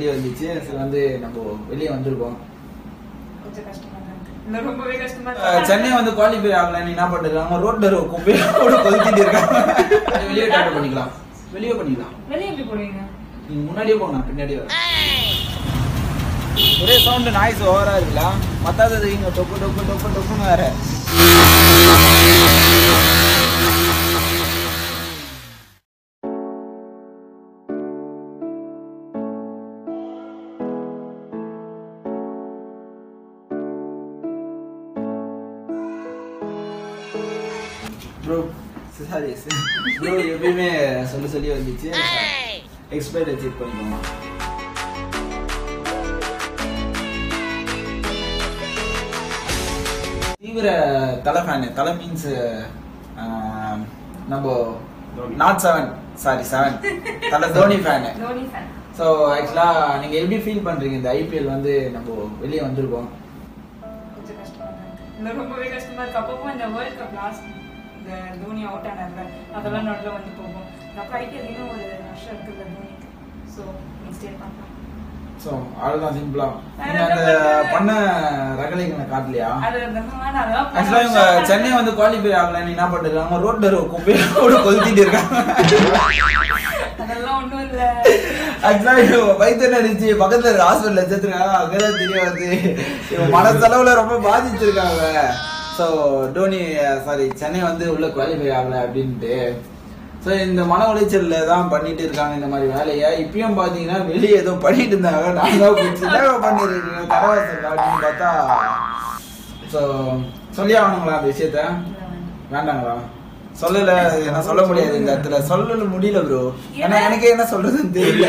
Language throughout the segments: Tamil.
சொல்லி வந்துச்சு. வந்து நம்ம வெளியே வந்திருக்கோம். கொஞ்சம் கஷ்டமா இருக்கு. ரொம்பவே கஷ்டமா சென்னை வந்து குவாலிஃபை ஆகல. நீ என்ன பண்ணிருக்காங்க? ரோட்ல குப்பையோட கொளுத்திட்டு இருக்காங்க. வெளியே டாட்டா பண்ணிக்கலாம். வெளியே பண்ணிக்கலாம். வெளியே எப்படி போடுவீங்க? நீங்க முன்னாடியே போங்க, நான் பின்னாடியே வரேன். ஒரே சவுண்ட் நாய்ஸ் ஓவரா இருக்குல்ல? மத்தாதது இங்க டொப்பு டொப்பு டொப்பு டொப்புன்னு வேற. ப்ரோ சாரி ப்ரோ, எப்பயுமே சொல்லி வந்துச்சு. எக்ஸ்பைரி செக் பண்ணிக்கோங்க. தீவிர தலை ஃபேனு. தலை மீன்ஸ் நம்ம நாட் 7 சாரி 7 தலை தோனி ஃபேனு. ஸோ ஆக்சுவலாக நீங்கள் எப்படி ஃபீல் பண்ணுறீங்க? இந்த ஐபிஎல் வந்து நம்ம வெளியே வந்திருக்கோம். கொஞ்சம் கஷ்டமா இருக்கு. ரொம்பவே கஷ்டமா இருக்கு. அப்பப்போ இந்த வேர்ல்ட் கப் லாஸ்ட் இந்த தோனி அவுட் ஆனார்ல, அதெல்லாம் நடுவில் வந்து போகும். அப்புறம் ஐபிஎல் இன்னும் ஒரு வருஷம் இருக்குல்ல தோனிக்கு. ஸோ நெக்ஸ்ட் இயர் பார்க்கலாம். ஸோ அதுதான் சிம்பிளா. நீங்கள் அந்த பண்ண ரகலைகளை காட்டலையா? ஆக்சுவலாக இவங்க சென்னை வந்து குவாலிஃபை ஆகல. நீ என்ன பண்ணிருக்காங்க? ரோட்ல குப்பையோட கொளுத்திட்டு இருக்காங்க. அதெல்லாம் ஒன்றும் இல்லை. ஆக்சுவலாக பைத்தியம் இருந்துச்சு. பக்கத்துல இருக்க ஹாஸ்பிட்டல் வச்சிருக்காங்க. அங்கதான் தெரிய வருது இவன் மனசளவுல ரொம்ப பாதிச்சிருக்காங்க. ஸோ டோனி சாரி சென்னை வந்து உள்ள குவாலிஃபை ஆகல அப்படின்ட்டு. ஸோ இந்த மன உளைச்சல்ல தான் பண்ணிட்டு இருக்காங்க இந்த மாதிரி வேலையை. இப்பயும் பாத்தீங்கன்னா வெளியே ஏதோ பண்ணிட்டு இருந்தாங்க. நான் தான் பண்ணிருக்கீங்க கரவாசல் அப்படின்னு பார்த்தா. ஸோ சொல்லி ஆகணுங்களா அந்த விஷயத்த? வேண்டாங்களா? சொல்லல, என்ன சொல்ல முடியாது இந்த இடத்துல. சொல்ல முடியல ப்ரோ. ஏன்னா எனக்கே என்ன சொல்றதுன்னு தெரியல.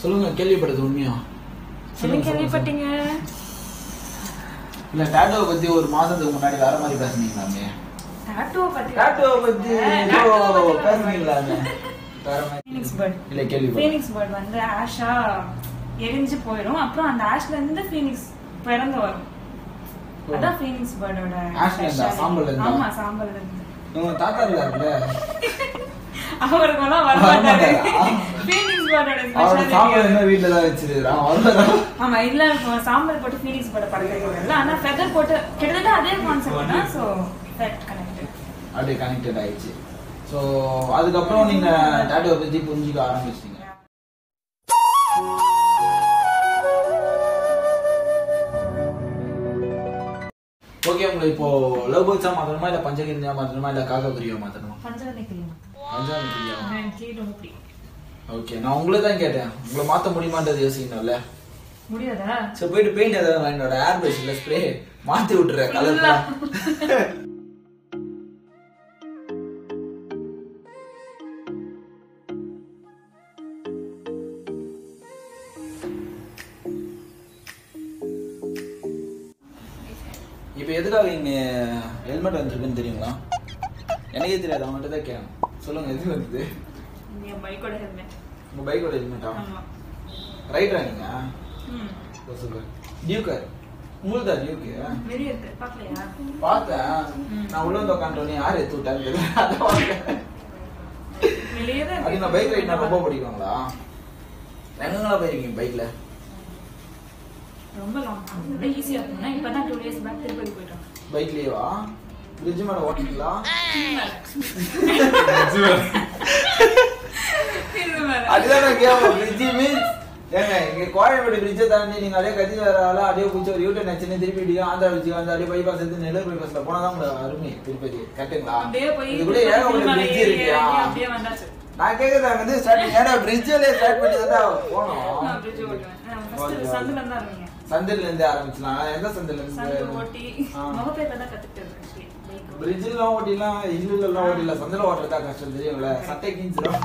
சொல்லுங்க, கேள்விப்பட்டது உண்மையா? கேள்விப்பட்டீங்க? இல்ல டாட்டோவை பத்தி ஒரு மாசத்துக்கு முன்னாடி வேற மாதிரி பேசுனீங்களாமே. டாட்டோவை பத்தி பேசுனீங்களாமே வேற மாதிரி. Phoenix bird. இல்ல கேள்விப்பட்டேன். ஃபீனிக்ஸ் பேர்ட் வந்து ஆஷா எரிஞ்சு போயிடும். அப்புறம் அந்த ஆஷ்ல இருந்து ஃபீனிக்ஸ் பிறந்து வரும். அதான் ஃபீனிக்ஸ் பேர்டோட ஆஷ்ல இருந்தா சாம்பல்ல இருந்தா. ஆமா சாம்பல்ல இருந்து. உங்க தாத்தா இருக்காருல்ல, அவருக்கெல்லாம் வர மாட்டாரு. ஃபீனிக்ஸ் பேர்டோட ஸ்பெஷாலிட்டி சாம்பல் என்ன வீட்ல தான் வச்சிருக்கான். ஆமா இல்ல சாம்பல் போட்டு ஃபீனிக்ஸ் பேர்ட பறக்கறதுல ஆனா ஃபெதர் போட்டு கிட்டத்தட்ட அதே கான்செப்ட் தான். சோ தட் கனெக்டட் அப்படியே கனெக்டட் ஆயிடுச்சு. சோ அதுக்கப்புறம் நீங்க டாட்டோவை பத்தி புரிஞ்சுக்க ஆரம்பிச்சிட்டீங்க. ஓகே, உங்களுக்கு இப்போ லவ் பேர்ட்ஸா மாத்தணுமா இல்ல பஞ்சகன்யா மாத்தணுமா இல்ல காக்காபுரியா மாத்தணுமா? பஞ்சகன்யா. ஓகே, நான் உங்களை தான் கேட்டேன். உங்களை மாத்த முடியுமான்றது யோசிக்கணும்ல. முடியாதா? சோ போயிட்டு பெயிண்ட் ஏதாவது என்னோட ஏர் பிரஷ்ல ஸ்ப்ரே மாத்தி விட்டுறேன் கலர். இப்போ எதுக்காக இங்க ஹெல்மெட் வந்துருக்குன்னு தெரியுங்களா? எனக்கே தெரியாது, அவங்கள்ட்ட தான் கேட்கணும். சொல்லுங்க, எது வருது? என் பைக்கோட ஹெல்மெட். உங்க பைக்கோட ஹெல்மெட்டா? ஆமா. ரைட்டரா நீங்க? சூப்பர். டியூக்கர். உங்களுக்கு தான் டியூக்கு? வெளிய இருக்கு, பார்க்கலையா? பார்த்தேன். நான் உள்ள வந்து உட்காந்துட்டோன்னே யார் எடுத்து விட்டான்னு தெரியல. அதை பார்த்தேன். வெளியே தான். அது நான் பைக் ரைட்னா ரொம்ப பிடிக்குங்களா? எங்கெங்கெல்லாம் போயிருக்கீங்க பைக்ல? ரொம்ப லாங். ரொம்ப ஈஸியா இருக்கும்னா இப்பதான் 2 days பேக் திருப்பதி போயிட்டோம். பைக்லயேவா? பிரிட்ஜ் மேல ஓட்டிங்களா? அதுதான் நான் கேட்பேன். பிரிட்ஜ் மீன்ஸ் ஏங்க இங்க கோயம்பேடு பிரிட்ஜை தாண்டி நீங்க அப்படியே கத்தி வரால அப்படியே பிடிச்ச ஒரு யூட்டன் நச்சுன்னு திருப்பி ஆந்திரா பிரிட்ஜ் வந்து அப்படியே பைபாஸ் எடுத்து நெல்லூர் பைபாஸ்ல போனாதான் உங்க அருமை திருப்பதி. கரெக்டுங்களா? இதுக்குள்ள ஏகப்பட்ட பிரிட்ஜ் இருக்கியா? அப்படியே வந்தாச்சு. நான் கேக்குறேன் வந்து ஸ்டார்டிங் ஏன்னா பிரிட்ஜ்லயே ஸ்டார்ட் பண்ணி தான் போனோம். பிரிட்ஜ் ஓட்டுவேன். ஃபர்ஸ்ட் சந்தில இருந்தா இருந்தீங்க. சந்தில இருந்து ஆரம்பிச்சலாம். எந்த சந்தில இருந்து? சந்தில ஓட்டி மகப்பேர்ல தான் கத்துக்கிட்டது. பிரிட்ஜ்ல ஓட்டிலாம் இல்ல ஓட்டில சந்தில ஓட்டுறதா கஷ்டம் தெரியும்ல. சட்டை கிஞ்சிரும்.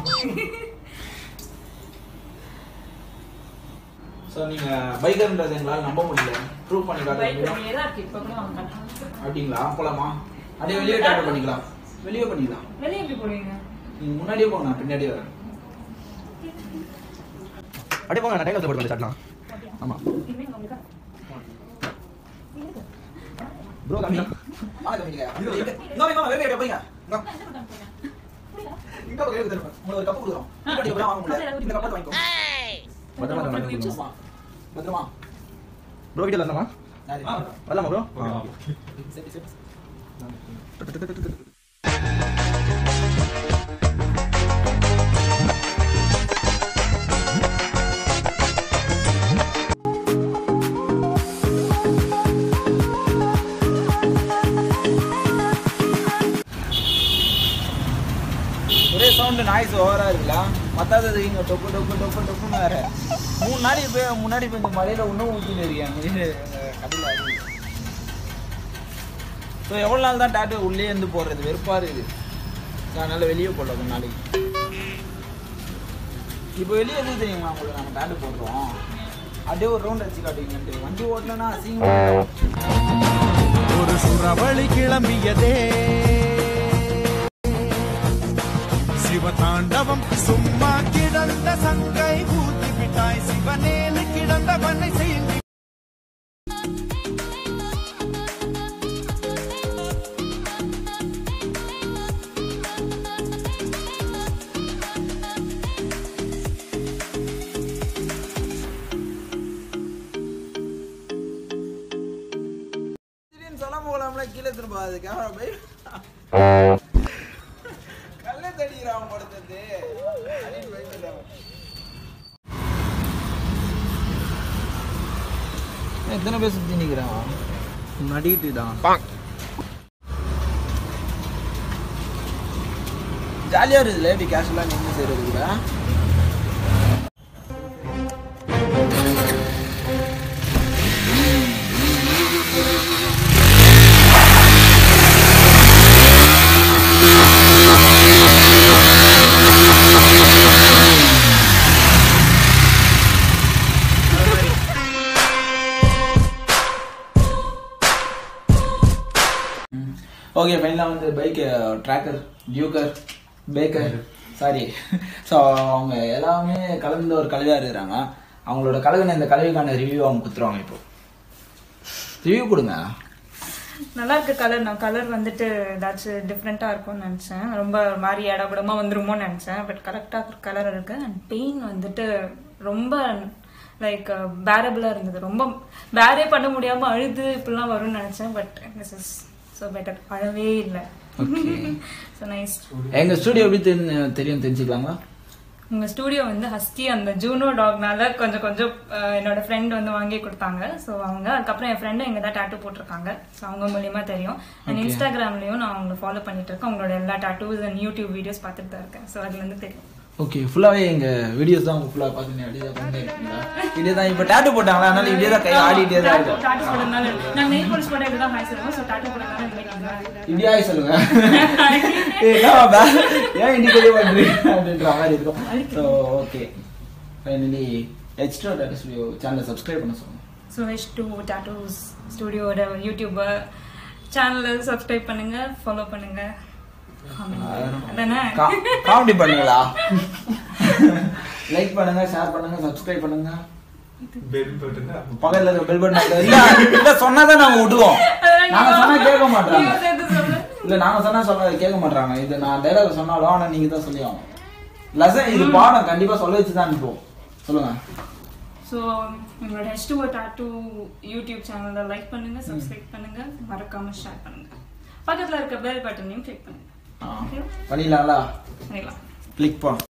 சோ நீங்க பைக்கர்ன்றது எங்களால நம்ப முடியல. ப்ரூவ் பண்ணி காட்டுறீங்களா? அப்படிங்களா? போலாமா? அப்படியே வெளியே டாட்டா பண்ணிக்கலாம். வெளியே பண்ணிக்கலாம். வெளியே எப்படி போறீங்க? நீங்க முன்னாடியே போங்க, நான் பின்னாடியே வரேன். அப்படியே போங்க, நான் டைம்ல போட்டு காட்டலாம். ஆமா. ப்ரோ கம்மி ஆ கம்மிங்க இன்னொரு வேற போங்க இங்க போய் எடுத்து உங்களுக்கு ஒரு கப் கொடுறோம் இங்க போய் வாங்க முடியல இந்த கப் வாங்கிக்கோ பத்திரமா ப்ரோ கிட்ட வரலாமா வரலாமா ப்ரோ சரி சரி ஒரே சவுண்டு நாய்ஸ் ஓவரா இருக்குல்ல மத்தாதது இங்க டொப்பு டொப்பு டொப்பு டொப்புன்னு வேற 3 நாளைக்கு போய் முன்னாடி போய் இந்த மலையில இன்னும் ஊற்றின்னு இருக்காங்க கடையில். ஸோ எவ்வளோ நாள் தான் டாட்டூ உள்ளே இருந்து போடுறது வெறுப்பா இருக்குது. ஸோ அதனால வெளியே போடல கொஞ்ச நாளைக்கு. இப்போ வெளியே எதுவும் தெரியுங்களா உங்களுக்கு நாங்கள் டாட்டூ போடுறோம் அப்படியே ஒரு ரவுண்ட் அடிச்சு காட்டுவீங்கன்ட்டு வண்டி ஓட்டலன்னா அசிங்கம். ஒரு சுறவழி கிளம்பியதே சிவதாண்டவம் சும்மா கிடந்த சங்கை ஊத்தி விட்டாய் சிவனேனு கிடந்த பண்ணை செய்தி சொல்லாம போகலாம்ல கீழே திரும்ப அது கேமரா போய் கல்லை தடிக்கிறான் படுத்தது எத்தனை பேர் சுத்தி நிக்கிறான் நடிக்கிட்டுதான் ஜாலியா இருக்குதுல்ல இப்படி கேஷுவலா நின்று செய்யறது கூட. ஓகே ஃபைனலாக வந்து பைக்கு ட்ராக்கர் டியூக்கர் பேக்கர் சாரி ஸோ அவங்க எல்லாமே கலந்து ஒரு கலவையாக இருக்கிறாங்க. அவங்களோட கலவைன இந்த கலவைக்கான ரிவ்யூ அவங்க கொடுத்துருவாங்க. இப்போ ரிவ்யூ கொடுங்க. நல்லா இருக்கு கலர். நான் கலர் வந்துட்டு ஏதாச்சும் டிஃப்ரெண்ட்டாக இருக்கும்னு நினச்சேன். ரொம்ப ஒரு மாதிரி இடப்படமாக வந்துருமோன்னு நினச்சேன். பட் கரெக்டாக கலர் இருக்கு. அண்ட் பெயின் வந்துட்டு ரொம்ப லைக் பேரபிளாக இருந்தது. ரொம்ப பேரே பண்ண முடியாமல் அழுது இப்படிலாம் வரும்னு நினச்சேன். But this is so better. அழவே இல்லை. So nice. எங்கள் ஸ்டூடியோ எப்படி தெரியும் தெரிஞ்சுக்கலாமா? உங்கள் ஸ்டூடியோ வந்து ஹஸ்கி அந்த ஜூனோ டாக்னால கொஞ்சம் கொஞ்சம் என்னோட ஃப்ரெண்ட் வந்து வாங்கி கொடுத்தாங்க. ஸோ அவங்க அதுக்கப்புறம் என் ஃப்ரெண்டும் எங்கே தான் டாட்டூ போட்டிருக்காங்க. ஸோ அவங்க மூலியமாக தெரியும். அண்ட் இன்ஸ்டாகிராம்லேயும் நான் அவங்களை ஃபாலோ பண்ணிட்டு இருக்கேன். அவங்களோட எல்லா டாட்டூஸ் அண்ட் யூடியூப் வீடியோஸ் பார்த்துட்டு தான் இருக்கேன். ஸோ அதுலேருந்து தெரியும். ஓகே ஃபுல்லாகவே எங்கள் வீடியோஸ் தான் உங்கள் ஃபுல்லாக பார்த்துன்னு அப்படியே தான் பண்ணிட்டு இருக்கீங்களா? இப்படியே தான் இப்போ டாட்டூ போட்டாங்களா அதனால இப்படியே தான் கை ஆடிட்டே தான் இருக்கும். டாட்டூ போடுறதுனால நான் நெயில் பாலிஷ் போட இப்படி தான் ஹாய் சொல்லுவோம். ஸோ டாட்டூ போடுறதுனால இப்படியே ஆகி சொல்லுங்க. ஏன் இன்னைக்கு பண்ணுறீங்க அப்படின்ற மாதிரி இருக்கும். So okay finally H2 tattoo studio சேனலை சப்ஸ்கிரைப் பண்ண சொல்லுங்கள். ஸோ H2 டாட்டூஸ் ஸ்டுடியோட யூடியூப் சேனலை சப்ஸ்கிரைப் பண்ணுங்க, ஃபாலோ பண்ணுங்க, காமெடி பண்ணுங்களா, லைக் பண்ணுங்க, ஷேர் பண்ணுங்க, சப்ஸ்கிரைப் பண்ணுங்க, பக்கத்துல இருக்க பெல் பட்டன் இல்ல சொன்னாதான் நாங்க விடுவோம். நாங்க சொன்னா கேட்க மாட்டாங்க. இல்ல நாங்க சொன்னா கேட்க மாட்டாங்க. இது நான் டைலாக் சொன்னாலும் ஆனா நீங்க தான் சொல்லி ஆகணும். லசன் இது பாடம் கண்டிப்பா சொல்ல வச்சுதான் அனுப்புவோம். சொல்லுங்க. ஸோ உங்களோட H2 டாட்டூ யூடியூப் சேனலை லைக் பண்ணுங்க, சப்ஸ்கிரைப் பண்ணுங்க, மறக்காம ஷேர் பண்ணுங்க, பக்கத்துல இருக்க பெல் பட்டனையும் கிளிக் பண்ணுங்க. பண்ணிடலாங்களா? பண்ணிடலாம். கிளிக் பண்ணு.